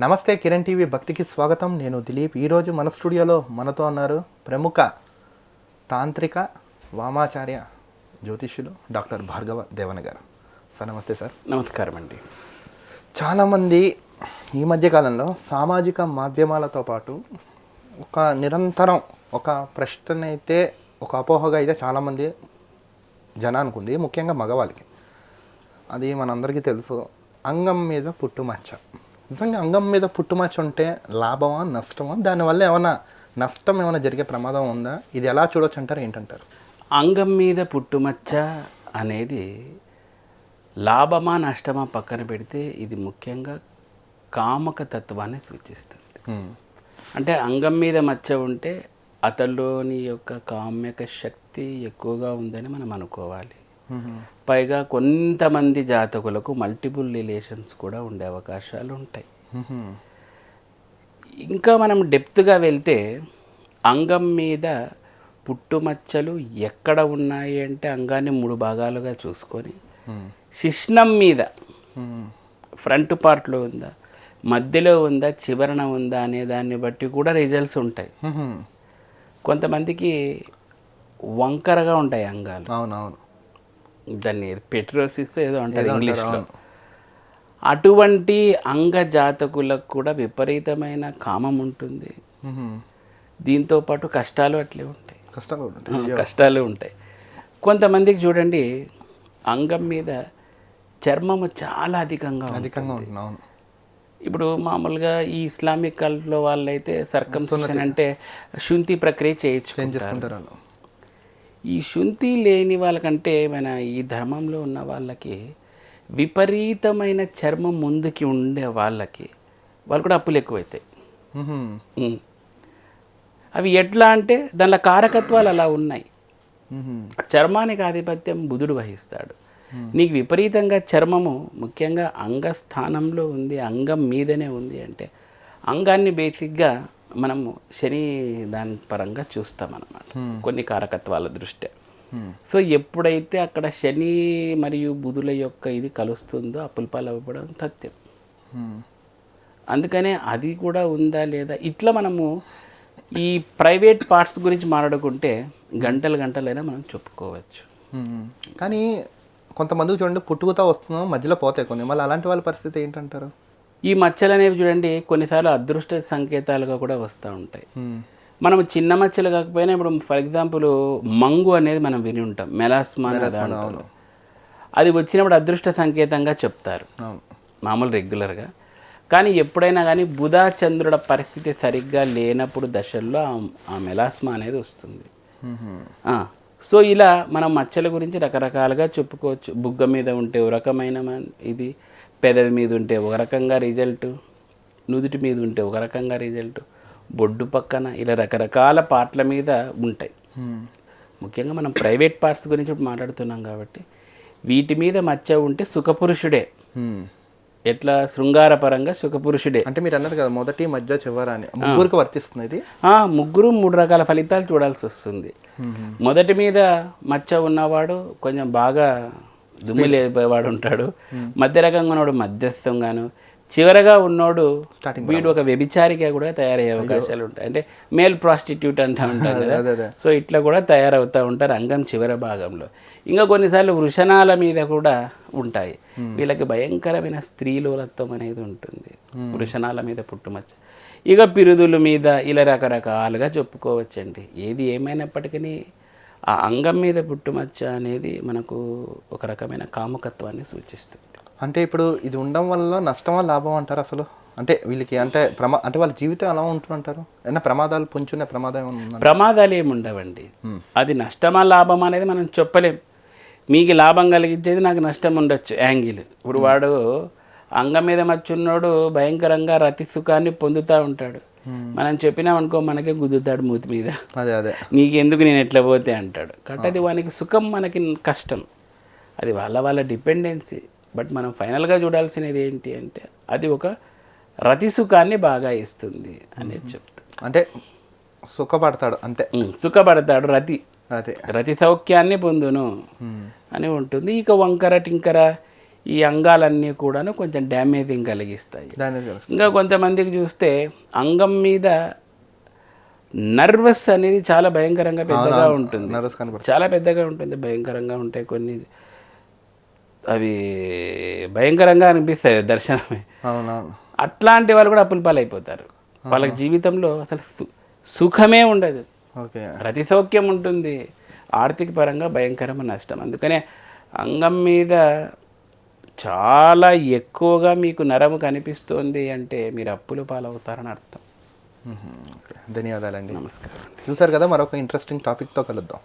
నమస్తే కిరణ్ టీవీ భక్తికి స్వాగతం. నేను దిలీప్. ఈరోజు మన స్టూడియోలో మనతో ఉన్నారు ప్రముఖ తాంత్రిక వామాచార్య జ్యోతిష్యులు డాక్టర్ భార్గవ దేవన గారు. సార్ నమస్తే. సార్ నమస్కారం అండి. చాలామంది ఈ మధ్యకాలంలో సామాజిక మాధ్యమాలతో పాటు ఒక నిరంతరం ఒక ప్రశ్న అయితే ఒక అపోహగా అయితే చాలామంది జనానికి ఉంది, ముఖ్యంగా మగవాళ్ళకి. అది మనందరికీ తెలుసు, అంగం మీద పుట్టుమచ్చ. నిజంగా అంగం మీద పుట్టుమచ్చ ఉంటే లాభమా నష్టమా, దానివల్ల ఏమైనా నష్టం ఏమైనా జరిగే ప్రమాదం ఉందా? ఇది ఎలా చూడొచ్చు అంటారు, ఏంటంటారు? అంగం మీద పుట్టుమచ్చ అనేది లాభమా నష్టమా పక్కన పెడితే ఇది ముఖ్యంగా కామక తత్వాన్ని సూచిస్తుంది. అంటే అంగం మీద మచ్చ ఉంటే అతనిలోని యొక్క కామ్యక శక్తి ఎక్కువగా ఉందని మనం అనుకోవాలి. పైగా కొంతమంది జాతకులకు మల్టిపుల్ రిలేషన్స్ కూడా ఉండే అవకాశాలు ఉంటాయి. ఇంకా మనం డెప్త్గా వెళ్తే అంగం మీద పుట్టుమచ్చలు ఎక్కడ ఉన్నాయి అంటే అంగాన్ని 3 భాగాలుగా చూసుకొని శిశ్నం మీద ఫ్రంట్ పార్ట్లో ఉందా, మధ్యలో ఉందా, చివరన ఉందా అనే దాన్ని బట్టి కూడా రిజల్ట్స్ ఉంటాయి. కొంతమందికి వంకరగా ఉంటాయి అంగాలు. అవునవును, దాన్ని పెట్రోసిస్ ఏదో అంటారు ఇంగ్లీష్లో. అటువంటి అంగ జాతకులకు కూడా విపరీతమైన కామం ఉంటుంది. దీంతో పాటు కష్టాలు అట్లే ఉంటాయి, కష్టాలు ఉంటాయి. కొంతమందికి చూడండి అంగం మీద చర్మము చాలా అధికంగా ఉంటుంది. ఇప్పుడు మామూలుగా ఈ ఇస్లామిక్ కల్ట్లో వాళ్ళైతే సర్కంసిషన్ అంటే శుంఠి ప్రక్రియ చేయించుకుంటారు. ఈ శుంఠి లేని వాళ్ళకంటే మన ఈ ధర్మంలో ఉన్న వాళ్ళకి విపరీతమైన చర్మం ముందుకి ఉండే వాళ్ళకి వాళ్ళు కూడా అప్పులు ఎక్కువైతాయి. అవి ఎట్లా అంటే దానిలో కారకత్వాలు అలా ఉన్నాయి. చర్మానికి ఆధిపత్యం బుధుడు వహిస్తాడు. నీకు విపరీతంగా చర్మము ముఖ్యంగా అంగస్థానంలో ఉంది, అంగం మీదనే ఉంది అంటే అంగాన్ని బేసిక్గా మనము శని దాని పరంగా చూస్తామన్నమాట, కొన్ని కారకత్వాల దృష్ట్యా. సో ఎప్పుడైతే అక్కడ శని మరియు బుధుల యొక్క ఇది కలుస్తుందో అప్పుల పాలు అవ్వడం తథ్యం. అందుకనే అది కూడా ఉందా లేదా ఇట్లా మనము ఈ ప్రైవేట్ పార్ట్స్ గురించి మాట్లాడుకుంటే గంటలైనా మనం చెప్పుకోవచ్చు. కానీ కొంతమందికి చూడండి పుట్టుకతో వస్తున్నాం, మధ్యలో పోతాయి కొన్ని, మళ్ళీ అలాంటి వాళ్ళ పరిస్థితి ఏంటంటారు? ఈ మచ్చలు అనేవి చూడండి కొన్నిసార్లు అదృష్ట సంకేతాలుగా కూడా వస్తూ ఉంటాయి. మనం చిన్న మచ్చలు కాకపోయినా ఇప్పుడు ఫర్ ఎగ్జాంపుల్ మంగు అనేది మనం విని ఉంటాం, మెలాస్మా. అది వచ్చినప్పుడు అదృష్ట సంకేతంగా చెప్తారు మామూలు రెగ్యులర్గా. కానీ ఎప్పుడైనా కానీ బుధ చంద్రుల పరిస్థితి సరిగ్గా లేనప్పుడు దశల్లో ఆ మెలాస్మా అనేది వస్తుంది. సో ఇలా మనం మచ్చల గురించి రకరకాలుగా చెప్పుకోవచ్చు. బుగ్గ మీద ఉంటే ఒక రకమైన ఇది, పెదవి మీద ఉంటే ఒక రకంగా రిజల్ట్, నుదుటి మీద ఉంటే ఒక రకంగా రిజల్ట్, బొడ్డు పక్కన ఇలా రకరకాల పార్ట్ల మీద ఉంటాయి. ముఖ్యంగా మనం ప్రైవేట్ పార్ట్స్ గురించి ఇప్పుడు మాట్లాడుతున్నాం కాబట్టి వీటి మీద మచ్చ ఉంటే సుఖపురుషుడే. ఎట్లా శృంగారపరంగా సుఖపురుషుడే. అంటే మీరు అన్నారు కదా మొదటి మధ్య చివర అని, ముగ్గురికి వర్తిస్తుంది ఇది. ముగ్గురు 3 రకాల ఫలితాలు చూడాల్సి వస్తుంది. మొదటి మీద మచ్చ ఉన్నవాడు కొంచెం బాగా దుమ్ము లేపేవాడు ఉంటాడు, మధ్య రకంగా ఉన్నవాడు మధ్యస్థంగాను, చివరగా ఉన్నోడు వీడు ఒక వ్యభిచారిగా కూడా తయారయ్యే అవకాశాలు ఉంటాయి. అంటే మేల్ ప్రాస్టిట్యూట్ అంటూ ఉంటాం కదా, సో ఇట్లా కూడా తయారవుతూ ఉంటారు అంగం చివరి భాగంలో. ఇంకా కొన్నిసార్లు వృషణాల మీద కూడా ఉంటాయి. వీళ్ళకి భయంకరమైన స్త్రీలోలత్వం అనేది ఉంటుంది వృషణాల మీద పుట్టుమచ్చ. ఇక పిరుదుల మీద ఇలా రకరకాలుగా చెప్పుకోవచ్చండి. ఏది ఏమైనప్పటికీ ఆ అంగం మీద పుట్టుమచ్చ అనేది మనకు ఒక రకమైన కాముకత్వాన్ని సూచిస్తుంది. అంటే ఇప్పుడు ఇది ఉండడం వల్ల నష్టమా లాభం అంటారు అసలు? అంటే వీళ్ళకి అంటే అంటే వాళ్ళ జీవితం ఎలా ఉంటుందంటారు? ఏమైనా ప్రమాదాలు పొంచునే ప్రమాదం ఏమన్నా? ప్రమాదాలు ఏమి ఉండవండి. అది నష్టమా లాభం అనేది మనం చెప్పలేం. మీకు లాభం కలిగించేది నాకు నష్టం ఉండొచ్చు యాంగిల్. ఇప్పుడు వాడు అంగం మీద మచ్చున్నోడు భయంకరంగా రతి సుఖాన్ని పొందుతూ ఉంటాడు. మనం చెప్పినామనుకో మనకే గుద్దుతాడు మూతి మీద, నీకెందుకు నేను ఎట్లా పోతే అంటాడు. కాబట్టి అది వానికి సుఖం, మనకి కష్టం. అది వాళ్ళ డిపెండెన్సీ. బట్ మనం ఫైనల్గా చూడాల్సినది ఏంటి అంటే అది ఒక రతి సుఖాన్ని బాగా ఇస్తుంది అనేది చెప్తాం. అంటే సుఖపడతాడు అంతే, సుఖపడతాడు, రతి సౌఖ్యాన్ని పొందును అని ఉంటుంది. ఇక వంకర టింకర ఈ అంగాలన్నీ కూడాను కొంచెం డ్యామేజింగ్ కలిగిస్తాయి. దాని తెలుసు. ఇంకా కొంతమందికి చూస్తే అంగం మీద నర్వస్ అనేది చాలా భయంకరంగా పెద్దగా ఉంటుంది, నర్వస్ కనపడుతుంది. చాలా పెద్దగా ఉంటుంది, భయంకరంగా ఉంటాయి. కొన్ని అవి భయంకరంగా అనిపిస్తాయి దర్శనమే. అవునవును. అట్లాంటి వాళ్ళు కూడా అప్పుల పాలైపోతారు. వాళ్ళకి జీవితంలో అసలు సుఖమే ఉండదు, ఓకే. ప్రతి సౌఖ్యం ఉంటుంది, ఆర్థిక పరంగా భయంకరమైన నష్టం. అందుకనే అంగం మీద చాలా ఎక్కువగా మీకు నరము కనిపిస్తోంది అంటే మీరు అప్పుల పాలవుతారని అర్థం. ఓకే. ధన్యవాదాలండి. నమస్కారం. చూసారు కదా, మరొక ఇంట్రెస్టింగ్ టాపిక్తో కలుద్దాం.